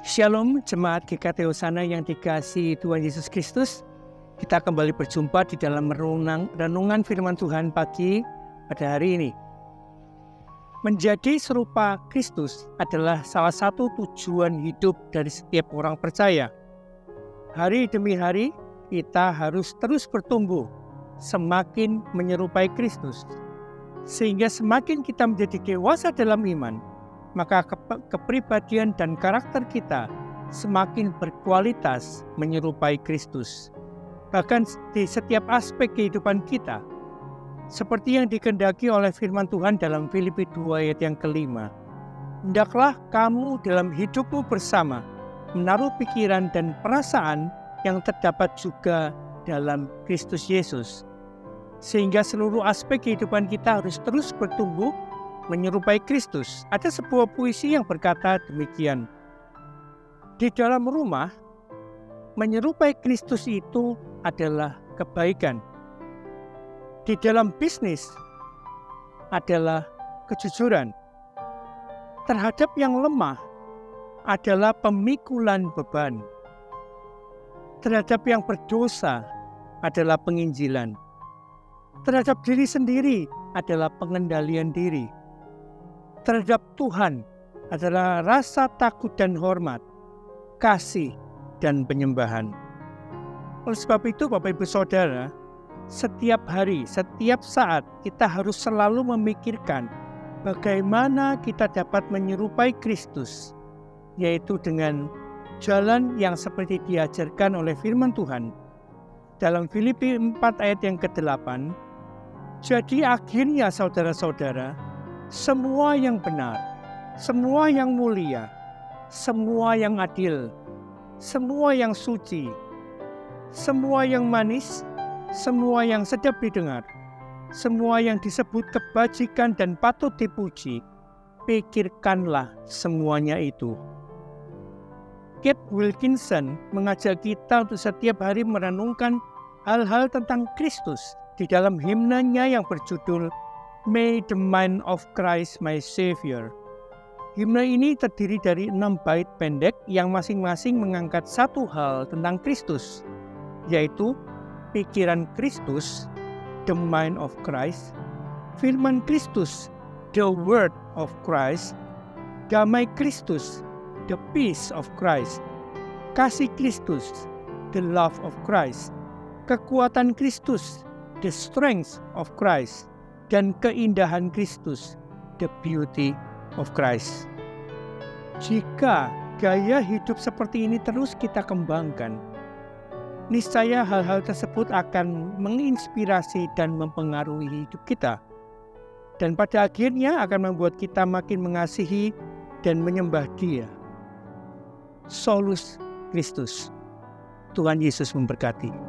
Shalom Jemaat GKT Hosana yang dikasihi Tuhan Yesus Kristus. Kita kembali berjumpa di dalam renungan firman Tuhan pagi pada hari ini. Menjadi serupa Kristus adalah salah satu tujuan hidup dari setiap orang percaya. Hari demi hari kita harus terus bertumbuh, semakin menyerupai Kristus. Sehingga semakin kita menjadi dewasa dalam iman, maka kepribadian dan karakter kita semakin berkualitas menyerupai Kristus. Bahkan di setiap aspek kehidupan kita, seperti yang dikehendaki oleh firman Tuhan dalam Filipi 2 ayat yang kelima. Hendaklah kamu dalam hidupmu bersama menaruh pikiran dan perasaan yang terdapat juga dalam Kristus Yesus. Sehingga seluruh aspek kehidupan kita harus terus bertumbuh menyerupai Kristus. Ada sebuah puisi yang berkata demikian. Di dalam rumah, menyerupai Kristus itu adalah kebaikan. Di dalam bisnis adalah kejujuran. Terhadap yang lemah adalah pemikulan beban. Terhadap yang berdosa adalah penginjilan. Terhadap diri sendiri adalah pengendalian diri. Terhadap Tuhan adalah rasa takut dan hormat, kasih dan penyembahan. Oleh sebab itu Bapak Ibu Saudara, setiap hari, setiap saat kita harus selalu memikirkan bagaimana kita dapat menyerupai Kristus, yaitu dengan jalan yang seperti diajarkan oleh firman Tuhan. Dalam Filipi 4 ayat yang ke-8, jadi akhirnya saudara-saudara, semua yang benar, semua yang mulia, semua yang adil, semua yang suci, semua yang manis, semua yang sedap didengar, semua yang disebut kebajikan dan patut dipuji, pikirkanlah semuanya itu. Kate Wilkinson mengajak kita untuk setiap hari merenungkan hal-hal tentang Kristus di dalam himnanya yang berjudul May the mind of Christ my Savior. Himne ini terdiri dari 6 bait pendek yang masing-masing mengangkat satu hal tentang Kristus, yaitu pikiran Kristus, the mind of Christ, firman Kristus, the word of Christ, damai Kristus, the peace of Christ, kasih Kristus, the love of Christ, kekuatan Kristus, the strength of Christ, dan keindahan Kristus, the beauty of Christ. Jika gaya hidup seperti ini terus kita kembangkan, niscaya hal-hal tersebut akan menginspirasi dan mempengaruhi hidup kita. Dan pada akhirnya akan membuat kita makin mengasihi dan menyembah Dia. Solus Christus. Tuhan Yesus memberkati.